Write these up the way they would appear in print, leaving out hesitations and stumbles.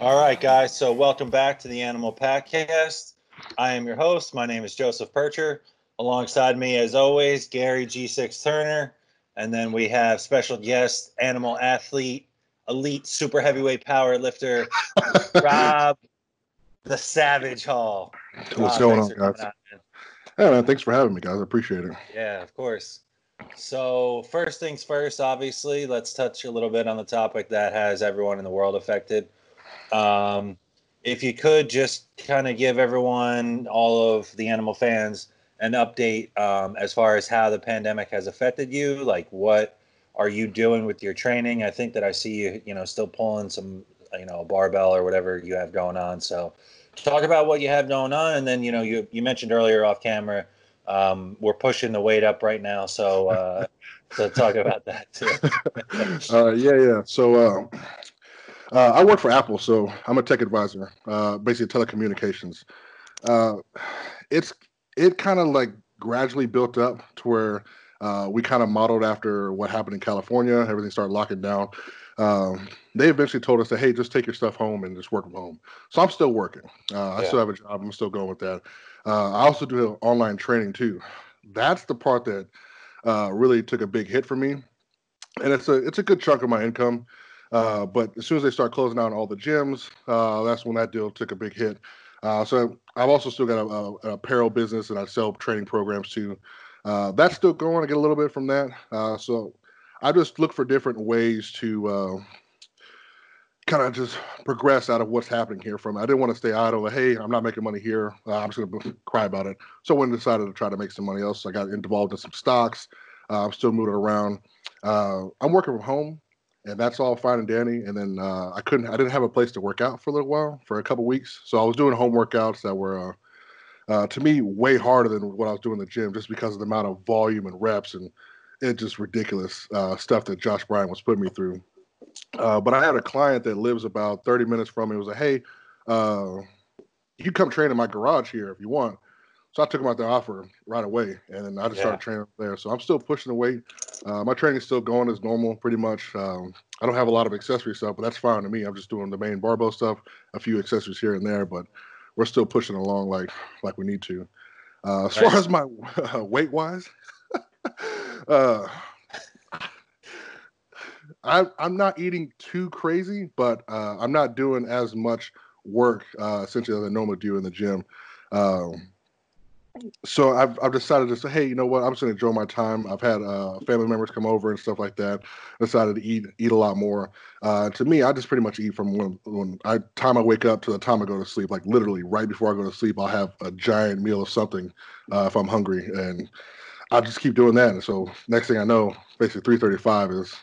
All right, guys. So welcome back to the Animal Pakcast. I am your host. My name is Joseph Percher. Alongside me, as always, Gary G6 Turner. And then we have special guest, animal athlete, elite super heavyweight power lifter, Rob the Savage Hall. What's Rob, going thanks on, for coming guys? out, man. Hey, man, thanks for having me, guys. I appreciate it. Yeah, of course. So first things first, obviously, let's touch a little bit on the topic that has everyone in the world affected. Um, if you could just kind of give everyone, all of the animal fans, an update as far as how the pandemic has affected you. Like, what are you doing with your training? I think that I see you, still pulling some, a barbell or whatever you have going on. So talk about what you have going on. And then, you mentioned earlier off camera, we're pushing the weight up right now. So talk about that too. Yeah. So I work for Apple, so I'm a tech advisor, basically telecommunications. Uh, it kind of like gradually built up to where we kind of modeled after what happened in California. Everything started locking down. They eventually told us that, hey, just take your stuff home and just work from home. So I'm still working. I still have a job. I'm still going with that. I also do online training too. That's the part that really took a big hit for me, and it's a good chunk of my income. But as soon as they start closing down all the gyms, that's when that deal took a big hit. So I've also still got an apparel business, and I sell training programs too. That's still going. I get a little bit from that. So I just look for different ways to kind of just progress out of what's happening here from it. I didn't want to stay idle. Like, hey, I'm not making money here. I'm just going to cry about it. So I went and decided to try to make some money else. I got involved in some stocks. I'm still moving around. I'm working from home, and that's all fine and dandy. And then I didn't have a place to work out for a little while, for a couple weeks. So I was doing home workouts that were, to me, way harder than what I was doing in the gym, just because of the amount of volume and reps and it's just ridiculous stuff that Josh Bryant was putting me through. But I had a client that lives about 30 minutes from me. It was like, hey, uh, you come train in my garage here if you want. So I took him out the offer right away, and then I just started training there. So I'm still pushing the weight. My training's still going as normal, pretty much. I don't have a lot of accessory stuff, but that's fine to me. I'm just doing the main barbell stuff, a few accessories here and there, but we're still pushing along like we need to. As far as my weight wise, uh, I'm not eating too crazy, but I'm not doing as much work essentially as I normally do in the gym. Um, so I've decided to say, hey, you know what? I'm just gonna enjoy my time. I've had family members come over and stuff like that. Decided to eat a lot more. To me, I just pretty much eat from when time I wake up to the time I go to sleep. Like literally, right before I go to sleep, I'll have a giant meal of something if I'm hungry, and I'll just keep doing that. And so next thing I know, basically 335 is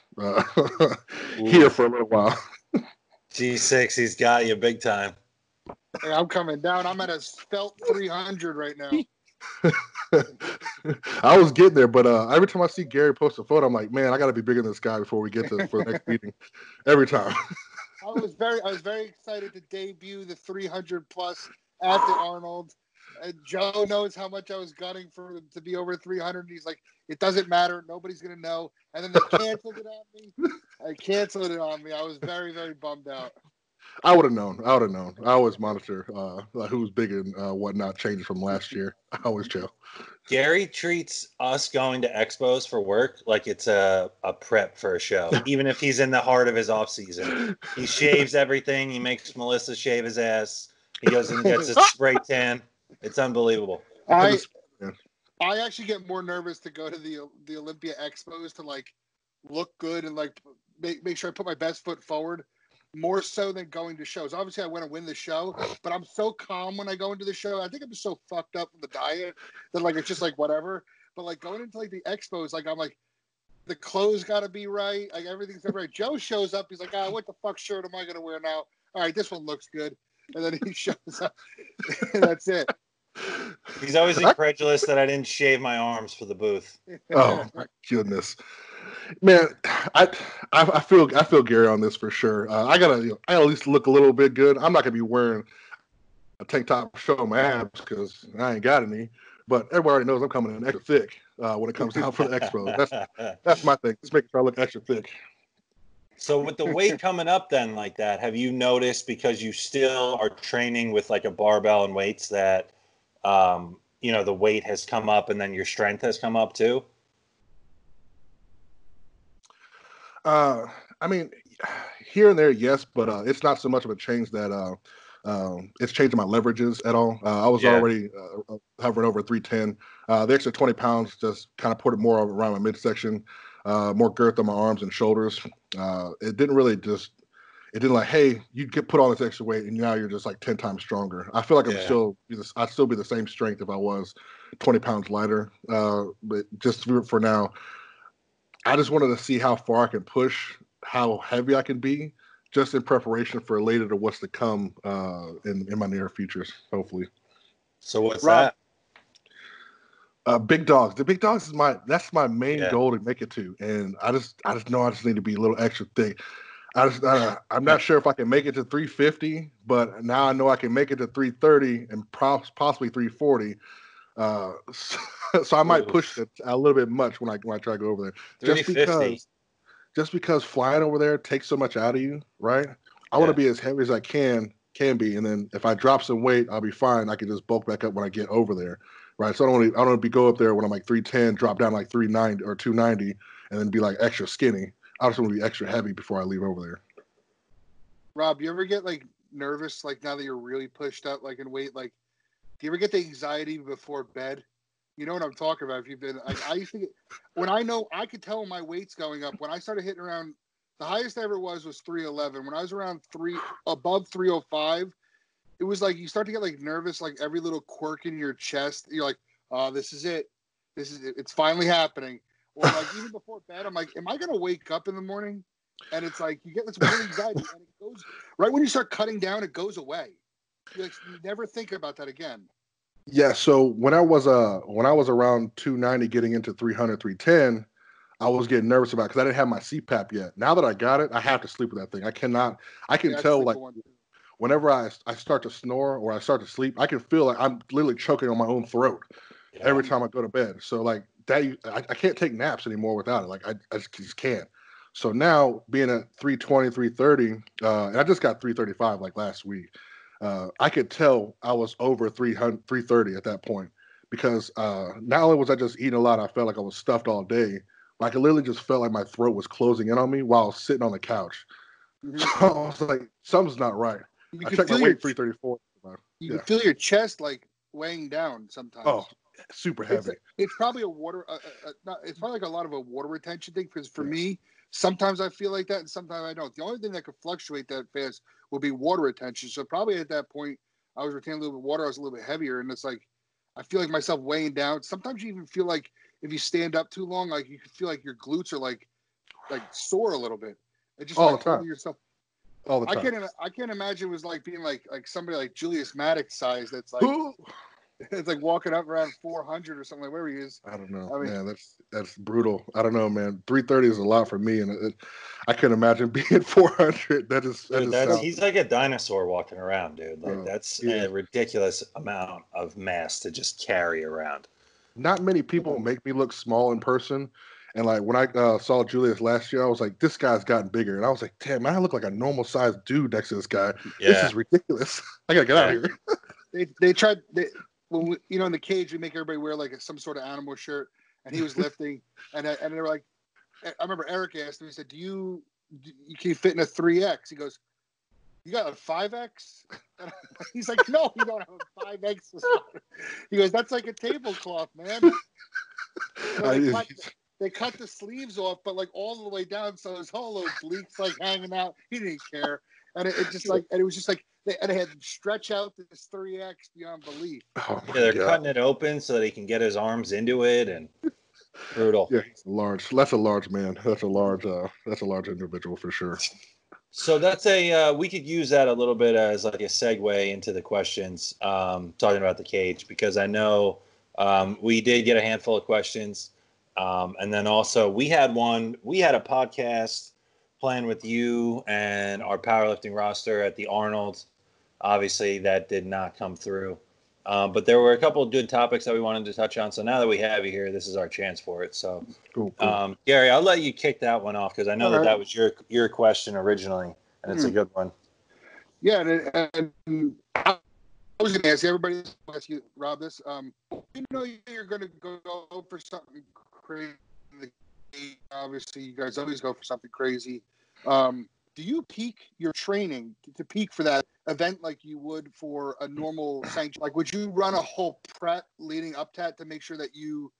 here for a little while. G6, he's got you big time. Hey, I'm coming down. I'm at a spelt 300 right now. I was getting there, but every time I see Gary post a photo, I'm like, man, I got to be bigger than this guy before we get for the next meeting. Every time. I was very excited to debut the 300 plus at the Arnold. Joe knows how much I was gunning for to be over 300. And he's like, it doesn't matter. Nobody's going to know. And then they canceled it on me. I was very, very bummed out. I would have known. I always monitor who's big and whatnot changes from last year. I always chill. Gary treats us going to expos for work like it's a prep for a show, even if he's in the heart of his off season. He shaves everything. He makes Melissa shave his ass. He goes and gets his spray tan. It's unbelievable. I actually get more nervous to go to the Olympia Expos to like look good and like make sure I put my best foot forward, more so than going to shows. Obviously, I want to win the show, but I'm so calm when I go into the show. I think I'm just so fucked up with the diet that like it's just like whatever. But like going into like the Expos, like I'm like the clothes got to be right, like everything's right. Joe shows up, he's like, what the fuck shirt am I gonna wear now? All right, this one looks good, and then he shows up, and that's it. He's always incredulous that I didn't shave my arms for the booth. Oh my goodness, man! I feel Gary on this for sure. I at least look a little bit good. I'm not gonna be wearing a tank top showing my abs because I ain't got any. But everybody already knows I'm coming in extra thick when it comes down for the expo. That's my thing. Just making sure I look extra thick. So with the weight coming up then like that, have you noticed, because you still are training with like a barbell and weights, that the weight has come up and then your strength has come up too? I mean, here and there, yes, but it's not so much of a change that it's changing my leverages at all. I was Yeah. already hovering over 310. The extra 20 pounds just kind of put it more around my midsection, more girth on my arms and shoulders. It didn't really just, it didn't like, hey, you get put all this extra weight and now you're just like 10 times stronger. I feel like Yeah. I'd still be the same strength if I was 20 pounds lighter. But just for now, I just wanted to see how far I can push, how heavy I can be, just in preparation for later to what's to come in my near futures, hopefully. So what's Rob, that? Big dogs. The big dogs is that's my main Yeah. goal to make it to, and I just know I just need to be a little extra thick. I'm not sure if I can make it to 350, but now I know I can make it to 330 and possibly 340. So I might push Oof. it a little bit much when I try to go over there, just 350. because flying over there takes so much out of you, right? I want to Yeah. be as heavy as I can be, and then if I drop some weight, I'll be fine. I can just bulk back up when I get over there, right? So I don't want to be go up there when I'm like 310, drop down like 390 or 290, and then be like extra skinny. I just want to be extra heavy before I leave over there. Rob, you ever get like nervous, like now that you're really pushed up, like in weight? Like, do you ever get the anxiety before bed? You know what I'm talking about. If you've been, I used to get, when I know I could tell when my weight's going up. When I started hitting around, the highest I ever was 311. When I was around above 305, it was like you start to get like nervous, like every little quirk in your chest. You're like, oh, this is it. This is it. It's finally happening. Or like even before bed, I'm like, am I gonna wake up in the morning? And it's like you get this weird anxiety, and it goes right when you start cutting down, it goes away. You never think about that again. Yeah. So when I was around 290, getting into 300, 310, I was getting nervous about because I didn't have my CPAP yet. Now that I got it, I have to sleep with that thing. I cannot. I can Yeah, I tell sleep like with one too. whenever I start to snore or I start to sleep, I can feel like I'm literally choking on my own throat Yeah. every time I go to bed. So like that, I can't take naps anymore without it. Like I just can't. So now being at 320, 330, and I just got 335 like last week. I could tell I was over 300, 330 at that point because not only was I just eating a lot, I felt like I was stuffed all day. But I could literally just felt like my throat was closing in on me while I was sitting on the couch. So Mm-hmm. I was like, something's not right. You I can checked my feel weight, 334. you Yeah. can feel your chest like weighing down Oh, sometimes. super It's heavy. it's probably a water. It's probably like a lot of a water retention thing. Because for Yeah. me, sometimes I feel like that, and sometimes I don't. The only thing that could fluctuate that fast would be water retention. So probably at that point, I was retaining a little bit of water. I was a little bit heavier, and it's like I feel like myself weighing down. Sometimes you even feel like if you stand up too long, like you can feel like your glutes are like sore a little bit. It's just All like the time. holding yourself. All the time. I can't imagine it was like being like somebody like Julius Maddox size. That's like Who? it's like walking up around 400 or something like where he is. I don't know, I mean, man. That's brutal. I don't know, man. 330 is a lot for me, and I couldn't imagine being 400. That Dude, just sounds. he's like a dinosaur walking around, dude. Like Bro, that's yeah. a ridiculous amount of mass to just carry around. Not many people make me look small in person, and like when I saw Julius last year, I was like, this guy's gotten bigger, and I was like, damn, man, I look like a normal sized dude next to this guy. This Yeah. is ridiculous. I gotta get out Yeah. of here. they tried when we, in the cage we make everybody wear like some sort of animal shirt, and he was lifting, and they were like, I remember Eric asked him, he said, can you fit in a 3X? He goes, you got a 5X? And he's like, no, you don't have a 5X. He goes, that's like a tablecloth, man. So they cut the sleeves off, but like all the way down, so his whole obliques like hanging out. He didn't care, and it just like, and it was just like they had stretch out this 3X beyond belief. Oh Yeah, my they're god. cutting it open so that he can get his arms into it, and brutal. Yeah, he's large. That's a large man. That's a large individual for sure. So that's we could use that a little bit as like a segue into the questions, talking about the cage, because I know we did get a handful of questions. And then also we had a podcast planned with you and our powerlifting roster at the Arnold. Obviously that did not come through. But there were a couple of good topics that we wanted to touch on. So now that we have you here, this is our chance for it. So, Cool. Gary, I'll let you kick that one off because I know that was your question originally, and it's a good one. Yeah, and I was going to ask everybody. Ask you, Rob, this. You know, you're going to go for something crazy. Obviously, you guys always go for something crazy. Do you peak your training to peak for that event like you would for a normal sanction? Like, would you run a whole prep leading up to that to make sure that you're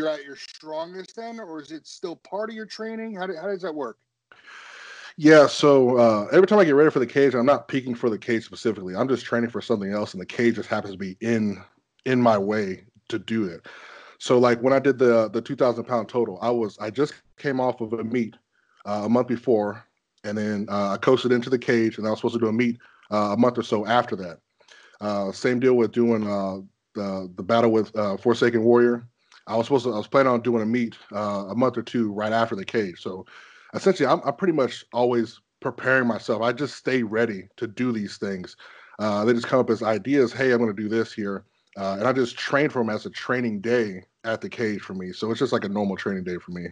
at your strongest then, or is it still part of your training? How does that work? Yeah, so every time I get ready for the cage, I'm not peaking for the cage specifically. I'm just training for something else, and the cage just happens to be in my way to do it. So, like when I did the 2,000-pound total, I just came off of a meet a month before, and then I coasted into the cage, and I was supposed to do a meet a month or so after that. Same deal with doing the battle with Forsaken Warrior. I was planning on doing a meet a month or two right after the cage. So essentially, I'm pretty much always preparing myself. I just stay ready to do these things. They just come up as ideas. Hey, I'm going to do this here. And I just train for them as a training day at the cage for me. So it's just like a normal training day for me.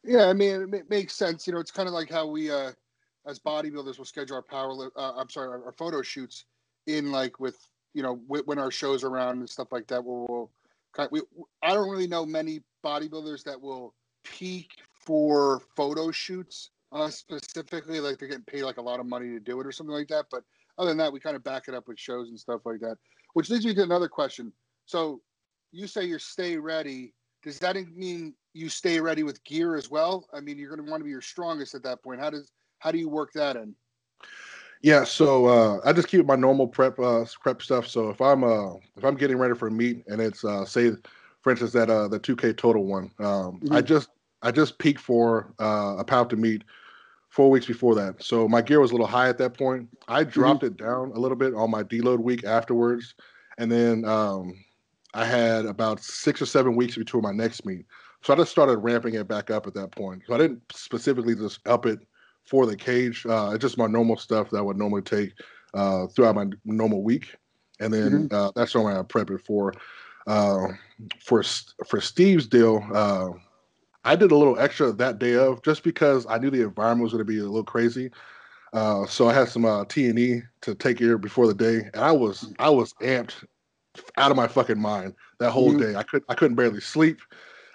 Yeah, I mean, it makes sense. You know, it's kind of like how we, as bodybuilders, will schedule our photo shoots in like with, you know, when our shows are around and stuff like that. I don't really know many bodybuilders that will peak for photo shoots specifically, like they're getting paid like a lot of money to do it or something like that. But other than that, we kind of back it up with shows and stuff like that, which leads me to another question. So you say you're stay ready. Does that mean you stay ready with gear as well? I mean, you're going to want to be your strongest at that point. How do you work that in? Yeah, so I just keep my normal prep stuff. So if I'm getting ready for a meet and it's say for instance that the 2K total one, I just peaked for a pound to meet 4 weeks before that. So my gear was a little high at that point. I dropped it down a little bit on my deload week afterwards, and then I had about 6 or 7 weeks between my next meet. So I just started ramping it back up at that point. So I didn't specifically just up it for the cage. It's just my normal stuff that I would normally take throughout my normal week, and then that's what I prep it for. For Steve's deal, I did a little extra that day of just because I knew the environment was going to be a little crazy. So I had some T&E to take here before the day, and I was amped out of my fucking mind that whole day. I couldn't barely sleep.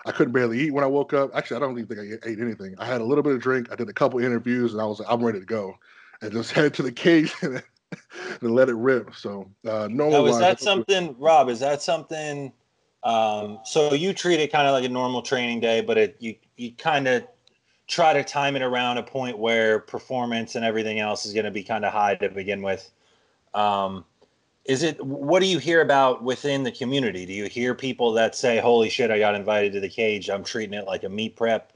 I couldn't barely eat when I woke up. Actually, I don't even think I ate anything. I had a little bit of drink. I did a couple interviews, and I was like, I'm ready to go, and just headed to the cage and let it rip. So Now, is that something, Rob? Is that something? So you treat it kind of like a normal training day, but you kind of try to time it around a point where performance and everything else is going to be kind of high to begin with. What do you hear about within the community? Do you hear people that say, holy shit, I got invited to the cage, I'm treating it like a meat prep?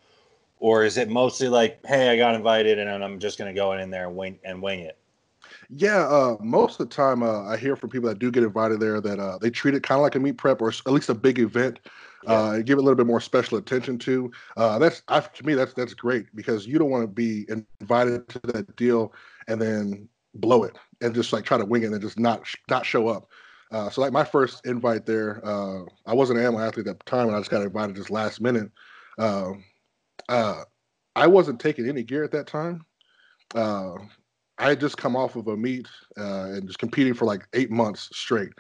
Or is it mostly like, hey, I got invited and I'm just going to go in there and wing it? Yeah, most of the time I hear from people that do get invited there that they treat it kind of like a meat prep or at least a big event. Give it a little bit more special attention to. To me that's great because you don't want to be invited to that deal and then blow it and just like try to wing it and just not show up. So like my first invite there, I wasn't an animal athlete at the time and I just got invited just last minute. Uh, I wasn't taking any gear at that time. Uh, I had just come off of a meet and just competing for like 8 months straight.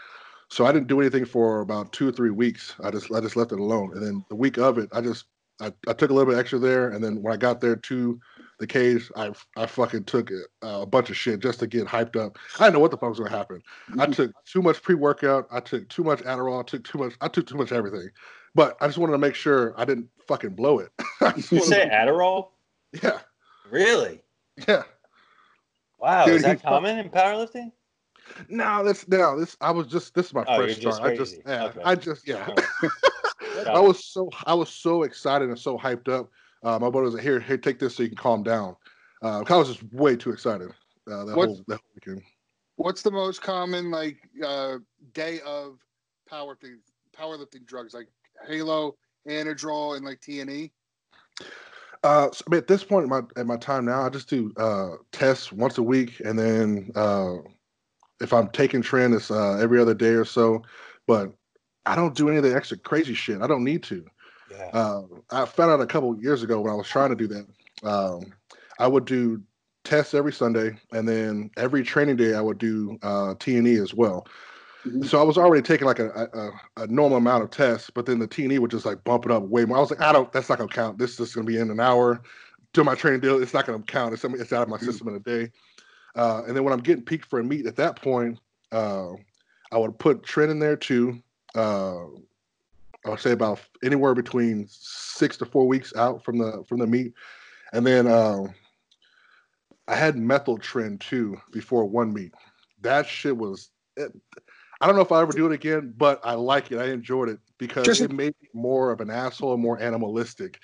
So I didn't do anything for about 2 or 3 weeks. I just left it alone. And then the week of it, I took a little bit extra there. And then when I got there to the cage, I fucking took a bunch of shit just to get hyped up. I didn't know what the fuck was gonna happen. I took too much pre-workout. I took too much Adderall. I took too much everything. But I just wanted to make sure I didn't fucking blow it. You say Adderall? Yeah. Really? Yeah. Wow, dude, is that common in powerlifting? No, this is my fresh start. Crazy. I was so excited and so hyped up. My brother was like, here, take this so you can calm down. I was just way too excited that whole weekend. What's the most common day of powerlifting drugs like Halo, Anadrol, and like T&E? So, I mean, at this point in my time now, I just do tests once a week, and then if I'm taking tren, it's every other day or so. But I don't do any of the extra crazy shit. I don't need to. Yeah. I found out a couple of years ago when I was trying to do that. I would do tests every Sunday, and then every training day I would do T&E as well. Mhm. So I was already taking like a normal amount of tests, but then the T&E would just like bump it up way more. I was like, that's not gonna count. This is just gonna be in an hour. Do my training deal. It's not gonna count. It's out of my system in a day. And then when I'm getting peaked for a meet, at that point, I would put tren in there too. I would say about anywhere between 6 to 4 weeks out from the meet, and then I had methyl tren too before one meet. That shit was. I don't know if I'll ever do it again, but I like it. I enjoyed it because it made me more of an asshole, more animalistic.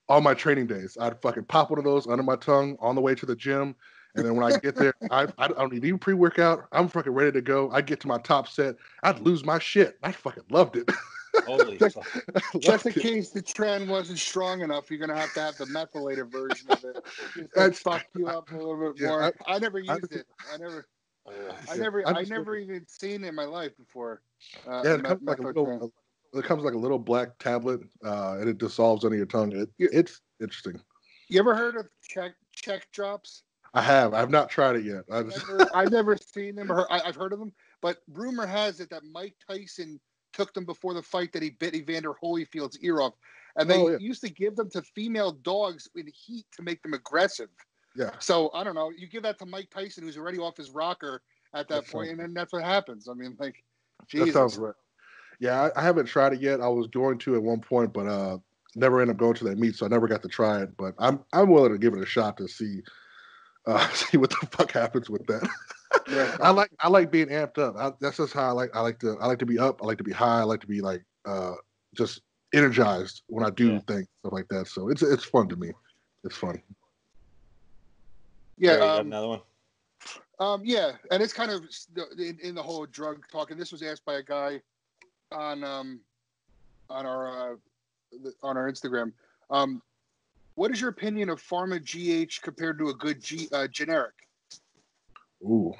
On my training days, I'd fucking pop one of those under my tongue on the way to the gym. And then when I get there, I don't need even pre-workout. I'm fucking ready to go. I get to my top set. I'd lose my shit. I fucking loved it. Holy fuck. Just in case the tren wasn't strong enough, you're gonna have the methylated version of it. Just to fuck you up a little bit more. I never used it. I never even seen it in my life before. It comes like a little black tablet, and it dissolves under your tongue. It's interesting. You ever heard of check drops? I have. I've not tried it yet. I've never seen them. I've heard of them, but rumor has it that Mike Tyson took them before the fight that he bit Evander Holyfield's ear off, and they used to give them to female dogs in heat to make them aggressive. Yeah. So I don't know. You give that to Mike Tyson, who's already off his rocker at that point, and then that's what happens. I mean, like, Jesus. That sounds right. Yeah, I haven't tried it yet. I was going to at one point, but never ended up going to that meet, so I never got to try it. But I'm willing to give it a shot to see what the fuck happens with that. Yeah. I like being amped up. That's just how I like to be up. I like to be high. I like to be like just energized when I do things, stuff like that. So it's fun to me. It's fun. Yeah, you got another one. Yeah, and it's kind of in the whole drug talk. And this was asked by a guy on our Instagram. What is your opinion of pharma GH compared to a good generic? Ooh,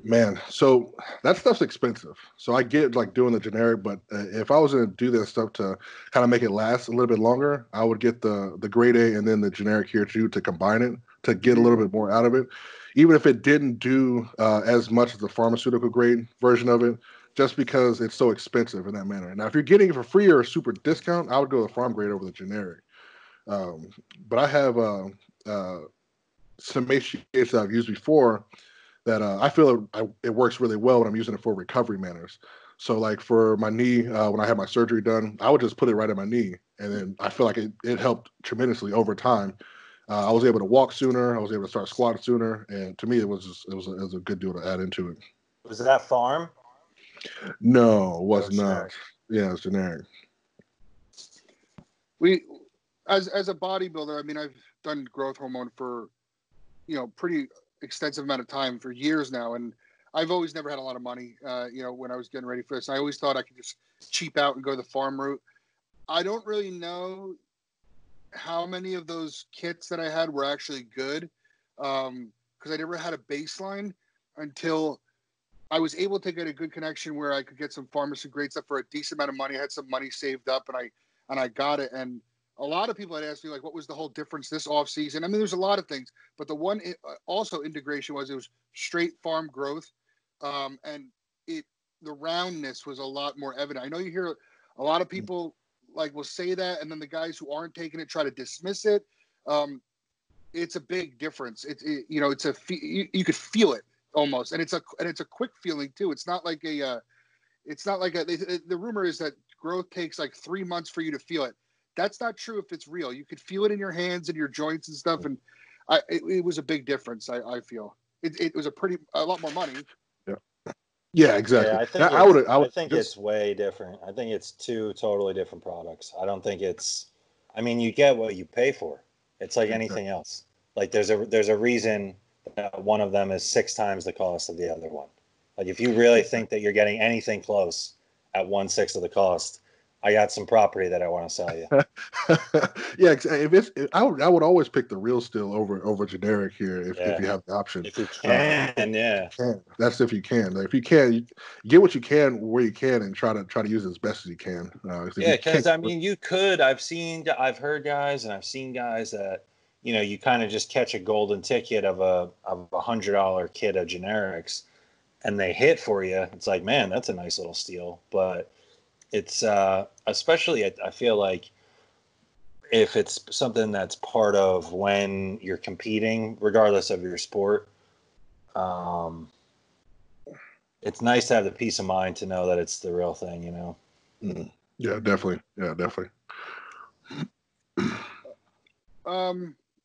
man. So that stuff's expensive. So I get like doing the generic, but if I was going to do that stuff to kind of make it last a little bit longer, I would get the grade A and then the generic here too to combine it to get a little bit more out of it. Even if it didn't do as much as the pharmaceutical grade version of it, just because it's so expensive in that manner. Now, if you're getting it for free or a super discount, I would go the pharm grade over the generic. But I have some HGH that I've used before that I feel it works really well when I'm using it for recovery manners. So like for my knee, when I had my surgery done, I would just put it right at my knee. And then I feel like it helped tremendously over time. I was able to walk sooner. I was able to start squatting sooner. And to me, it was a good deal to add into it. Was that farm? No, it was not. Generic. Yeah, it's generic. As a bodybuilder, I mean, I've done growth hormone for, pretty extensive amount of time for years now. And I've always never had a lot of money, when I was getting ready for this. I always thought I could just cheap out and go the farm route. I don't really know how many of those kits that I had were actually good, because I never had a baseline until I was able to get a good connection where I could get some pharmacy grade stuff for a decent amount of money. I had some money saved up, and I got it. And a lot of people had asked me, like, what was the whole difference this off season? I mean, there's a lot of things, but the one also integration was it was straight farm growth, and the roundness was a lot more evident. I know you hear a lot of people like will say that, and then the guys who aren't taking it try to dismiss it. It's a big difference. You could feel it almost, and it's a quick feeling too. It's not like the rumor is that growth takes like 3 months for you to feel it. That's not true if it's real. You could feel it in your hands and your joints and stuff, and it was a big difference. I feel it was a lot more money. Yeah, exactly. Yeah, I think it's way different. I think it's two totally different products. I don't think it's. I mean, you get what you pay for. It's like anything else. Like there's a reason that one of them is 6 times the cost of the other one. Like if you really think that you're getting anything close at 1/6 of the cost, I got some property that I want to sell you. Yeah, I would always pick the real steel over generic here if you have the option. If you can, yeah. That's if you can. If you can, you get what you can where you can, and try to use it as best as you can. Because I mean, you could. I've heard guys, and I've seen guys that you kind of just catch a golden ticket of a $100 kit of generics, and they hit for you. It's like, man, that's a nice little steal. But it's especially I feel like if it's something that's part of when you're competing, regardless of your sport, it's nice to have the peace of mind to know that it's the real thing, Mm. Yeah, definitely.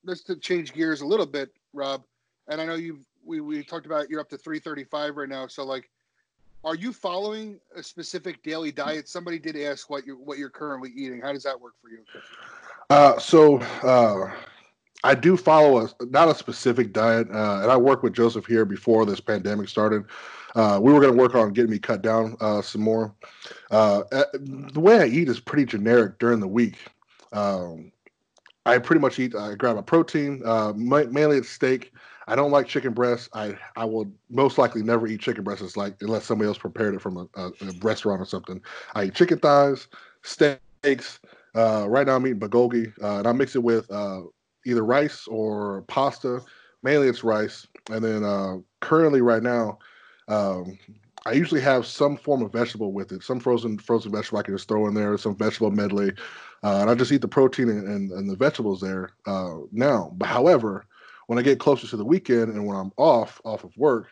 Let's to change gears a little bit, Rob. And I know we talked about you're up to 335 right now. So like, are you following a specific daily diet? Somebody did ask what you're currently eating. How does that work for you? I do follow not a specific diet, and I worked with Joseph here before this pandemic started. We were going to work on getting me cut down some more. The way I eat is pretty generic during the week. I pretty much eat. I grab a protein. Mainly it's steak. I don't like chicken breasts. I will most likely never eat chicken breasts unless somebody else prepared it from a restaurant or something. I eat chicken thighs, steaks. Right now I'm eating bulgogi, and I mix it with either rice or pasta. Mainly it's rice, and then currently right now, I usually have some form of vegetable with it. Some frozen vegetable I can just throw in there, some vegetable medley, and I just eat the protein and the vegetables there now. But however, when I get closer to the weekend and when I'm off of work,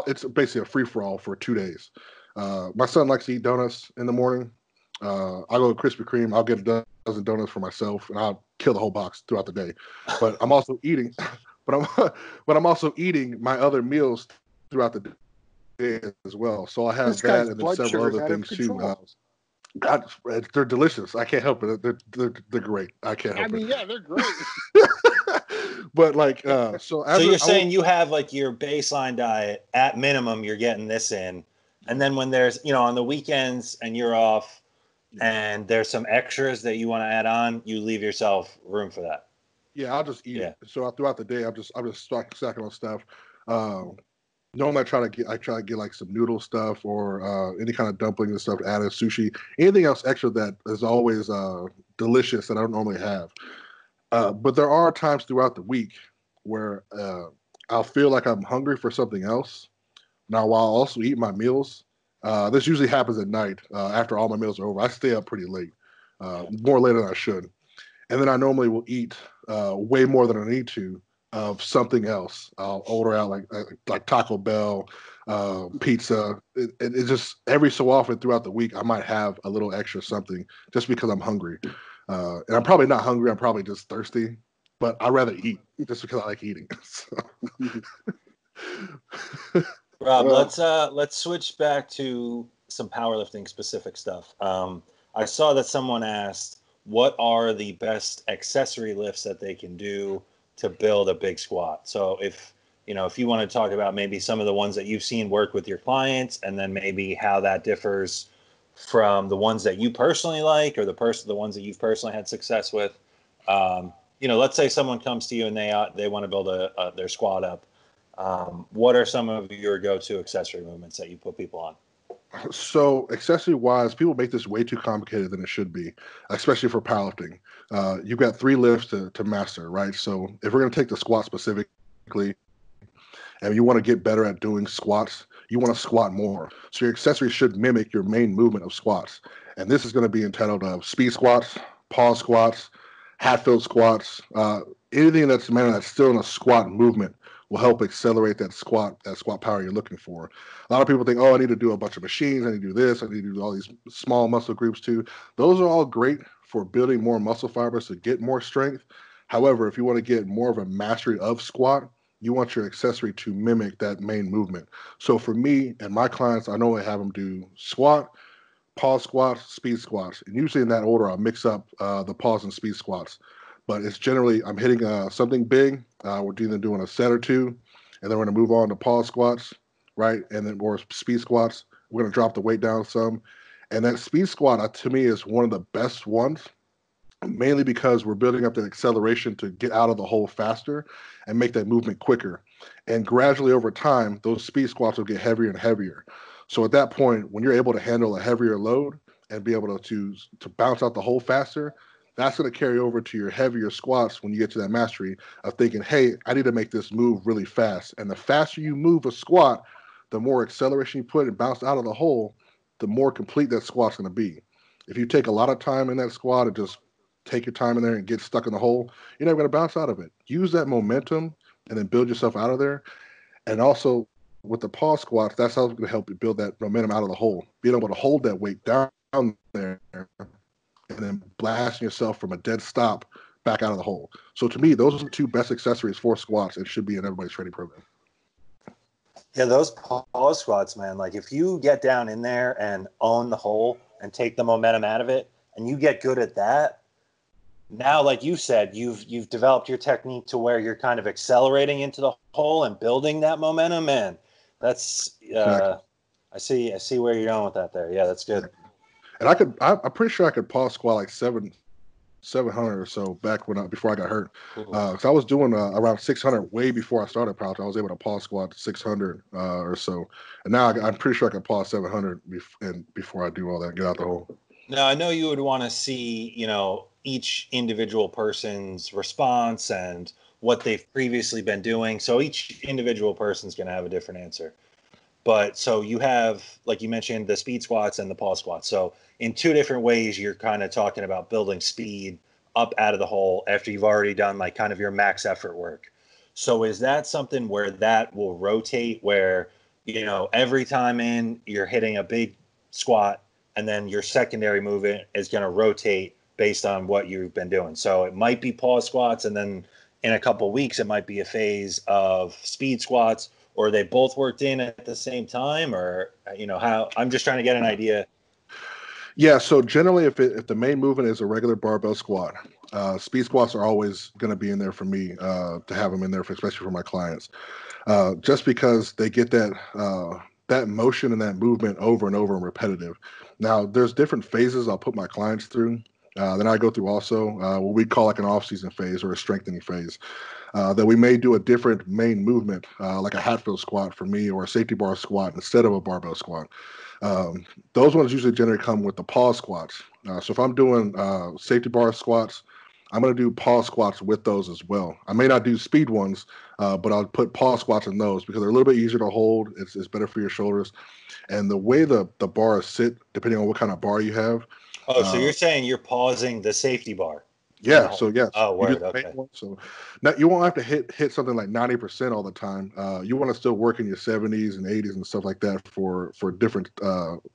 it's basically a free for all for 2 days. My son likes to eat donuts in the morning. I'll go to Krispy Kreme. I'll get a dozen donuts for myself, and I'll kill the whole box throughout the day. But I'm also eating, but I'm also eating my other meals throughout the day as well. So I have that and then several other things too. God, they're delicious. I can't help it. They're great. I can't help it. I mean, yeah, they're great. But like, so you're saying you have like your baseline diet at minimum, you're getting this in, and then when there's on the weekends and you're off, and there's some extras that you want to add on, you leave yourself room for that. Yeah, I'll just eat it. So throughout the day, I'm just stacking on stuff. Normally, I try to get like some noodle stuff or any kind of dumpling and stuff to add in sushi. Anything else extra that is always delicious that I don't normally have. But there are times throughout the week where I'll feel like I'm hungry for something else. Now, while I also eat my meals, this usually happens at night after all my meals are over. I stay up pretty late, more later than I should. And then I normally will eat way more than I need to of something else. I'll order out like Taco Bell, pizza. It just every so often throughout the week, I might have a little extra something just because I'm hungry. And I'm probably not hungry. I'm probably just thirsty. But I'd rather eat just because I like eating. Rob, let's switch back to some powerlifting specific stuff. I saw that someone asked, what are the best accessory lifts that they can do to build a big squat? So if you want to talk about maybe some of the ones that you've seen work with your clients, and then maybe how that differs from the ones that you personally like, or the ones that you've personally had success with. Let's say someone comes to you and they want to build their squat up. What are some of your go-to accessory movements that you put people on? So accessory wise, people make this way too complicated than it should be, especially for powerlifting. You've got 3 lifts to master, right? So if we're going to take the squat specifically, and you want to get better at doing squats, you want to squat more. So your accessory should mimic your main movement of squats. And this is going to be entitled speed squats, pause squats, Hatfield squats, anything that's still in a squat movement will help accelerate that squat power you're looking for. A lot of people think, oh, I need to do a bunch of machines. I need to do this. I need to do all these small muscle groups too. Those are all great for building more muscle fibers to get more strength. However, if you want to get more of a mastery of squat, you want your accessory to mimic that main movement. So for me and my clients, I normally have them do squat, pause squats, speed squats. And usually in that order, I'll mix up the pause and speed squats. But it's generally, I'm hitting something big. We're either doing a set or two, and then we're going to move on to pause squats, right? And then more speed squats. We're going to drop the weight down some. And that speed squat, to me, is one of the best ones, mainly because we're building up the acceleration to get out of the hole faster and make that movement quicker. And gradually over time, those speed squats will get heavier and heavier. So at that point, when you're able to handle a heavier load and be able to bounce out the hole faster, that's going to carry over to your heavier squats when you get to that mastery of thinking, hey, I need to make this move really fast. And the faster you move a squat, the more acceleration you put and bounce out of the hole, the more complete that squat's going to be. If you take a lot of time in that squat and just take your time in there and get stuck in the hole, you're never going to bounce out of it. Use that momentum and then build yourself out of there. And also with the pause squats, that's how it's going to help you build that momentum out of the hole. Being able to hold that weight down there and then blasting yourself from a dead stop back out of the hole. So to me, those are the two best accessories for squats and should be in everybody's training program. Yeah, those pause squats, man. Like if you get down in there and own the hole and take the momentum out of it, and you get good at that, now, like you said, you've developed your technique to where you're kind of accelerating into the hole and building that momentum. Man, that's Exactly. I see where you're going with that there. Yeah, that's good. And I'm pretty sure I could pause squat like 700 or so back before I got hurt. Because I was doing around 600 way before I started powerlifting. I was able to pause squat 600 or so, and now I'm pretty sure I can pause 700 before I do all that, get out the hole. Now, I know you would want to see, each individual person's response and what they've previously been doing. So each individual person's going to have a different answer. But so you have, like you mentioned, the speed squats and the pause squats. So in two different ways, you're kind of talking about building speed up out of the hole after you've already done like kind of your max effort work. So is that something where that will rotate where, every time in you're hitting a big squat and then your secondary movement is going to rotate based on what you've been doing? So it might be pause squats and then in a couple of weeks, it might be a phase of speed squats, or they both worked in at the same time, or how? I'm just trying to get an idea. Yeah, so generally, if the main movement is a regular barbell squat, speed squats are always going to be in there for me to have them in there, especially for my clients, just because they get that motion and that movement over and over and repetitive. Now, there's different phases I'll put my clients through. Then I go through also what we call like an off-season phase or a strengthening phase. That we may do a different main movement, like a Hatfield squat for me, or a safety bar squat instead of a barbell squat. Those ones usually generally come with the pause squats. So if I'm doing safety bar squats, I'm going to do pause squats with those as well. I may not do speed ones, but I'll put pause squats in those because they're a little bit easier to hold. It's better for your shoulders. And the way the bars sit, depending on what kind of bar you have. Oh, so you're saying you're pausing the safety bar? Yeah. So yes. Oh, you do word. the main Okay. one. So now you won't have to hit something like 90% all the time. You want to still work in your 70s and 80s and stuff like that for different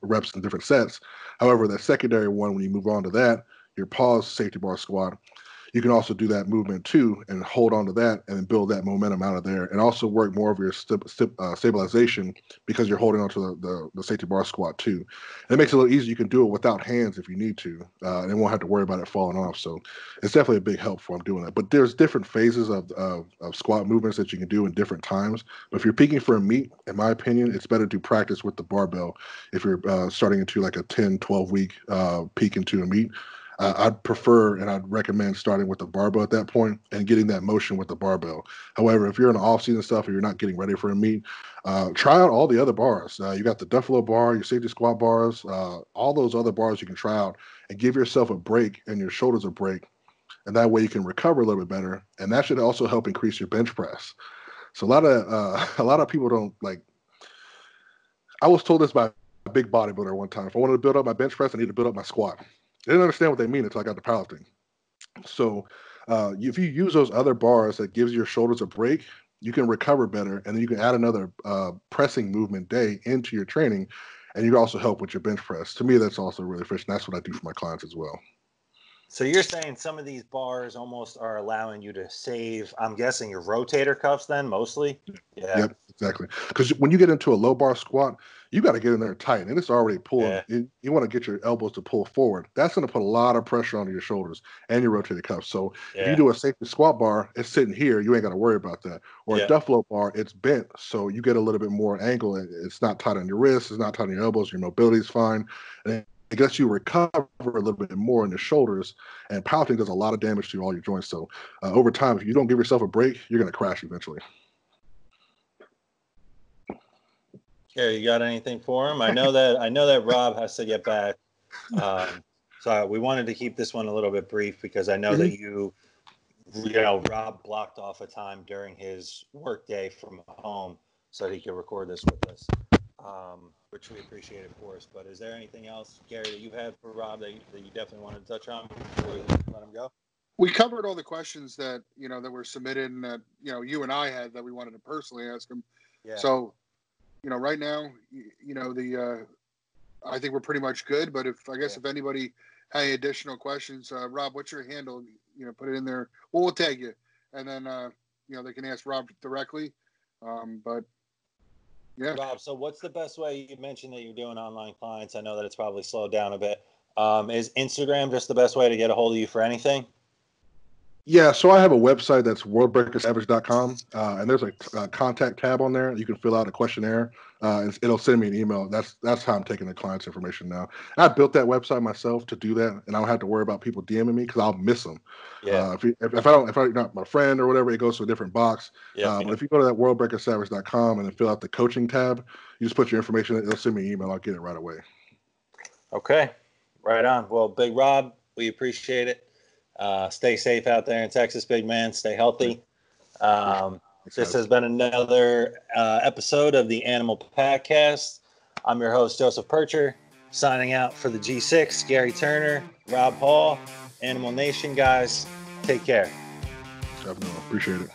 reps and different sets. However, the secondary one, when you move on to that, your pause safety bar squat, you can also do that movement too and hold on to that and then build that momentum out of there, and also work more of your stabilization because you're holding on to the safety bar squat too. And it makes it a little easier. You can do it without hands if you need to, and won't have to worry about it falling off. So it's definitely a big help for I'm doing that. But there's different phases of squat movements that you can do in different times. But if you're peaking for a meet, in my opinion, it's better to practice with the barbell if you're starting into like a 10, 12-week peak into a meet. I'd prefer and I'd recommend starting with the barbell at that point and getting that motion with the barbell. However, if you're in the off-season stuff or you're not getting ready for a meet, try out all the other bars. You got the Duffalo bar, your safety squat bars, all those other bars you can try out and give yourself a break and your shoulders a break. And that way you can recover a little bit better. And that should also help increase your bench press. So a lot of people don't like. I was told this by a big bodybuilder one time. If I wanted to build up my bench press, I need to build up my squat. I didn't understand what they mean until I got to powerlifting. So if you use those other bars that gives your shoulders a break, you can recover better, and then you can add another pressing movement day into your training, and you can also help with your bench press. To me, that's also really efficient. That's what I do for my clients as well. So you're saying some of these bars almost are allowing you to save, I'm guessing, your rotator cuffs then, mostly? Yeah. Yep, exactly. Because when you get into a low bar squat, you got to get in there tight, and it's already pulling. Yeah. You want to get your elbows to pull forward. That's going to put a lot of pressure on your shoulders and your rotator cuffs. So if you Yeah. do a safety squat bar, it's sitting here. You ain't got to worry about that. Or Yeah. a Duffalo bar, it's bent, so you get a little bit more angle. It's not tight on your wrists. It's not tight on your elbows. Your mobility is fine. And it lets you recover a little bit more in the shoulders. And powerlifting does a lot of damage to all your joints. So over time, if you don't give yourself a break, you're going to crash eventually. Gary, you got anything for him? I know that Rob has to get back. So we wanted to keep this one a little bit brief because I know that Rob blocked off a time during his workday from home so that he could record this with us, which we appreciate, of course. But is there anything else, Gary, that you had for Rob that you definitely wanted to touch on before we let him go? We covered all the questions that that were submitted and that you and I had that we wanted to personally ask him. Yeah. So right now, I think we're pretty much good. But if anybody had any additional questions, Rob, what's your handle? Put it in there. Well, we'll tag you, and then they can ask Rob directly. But yeah, Rob. So what's the best way? You mentioned that you're doing online clients. I know that it's probably slowed down a bit. Is Instagram just the best way to get a hold of you for anything? Yeah, so I have a website that's worldbreakersavage.com, and there's a contact tab on there. You can fill out a questionnaire, and it'll send me an email. That's how I'm taking the client's information now. And I built that website myself to do that, and I don't have to worry about people DMing me because I'll miss them. Yeah. If I'm not my friend or whatever, it goes to a different box. But if you go to that worldbreakersavage.com and then fill out the coaching tab, you just put your information in, it'll send me an email. I'll get it right away. Okay. Right on. Well, Big Rob, we appreciate it. Stay safe out there in Texas, big man. Stay healthy. This has been another episode of the Animal Pakcast. I'm your host, Joseph Percher, signing out for the G6. Gary Turner, Rob Hall, Animal Nation, guys. Take care. Appreciate it.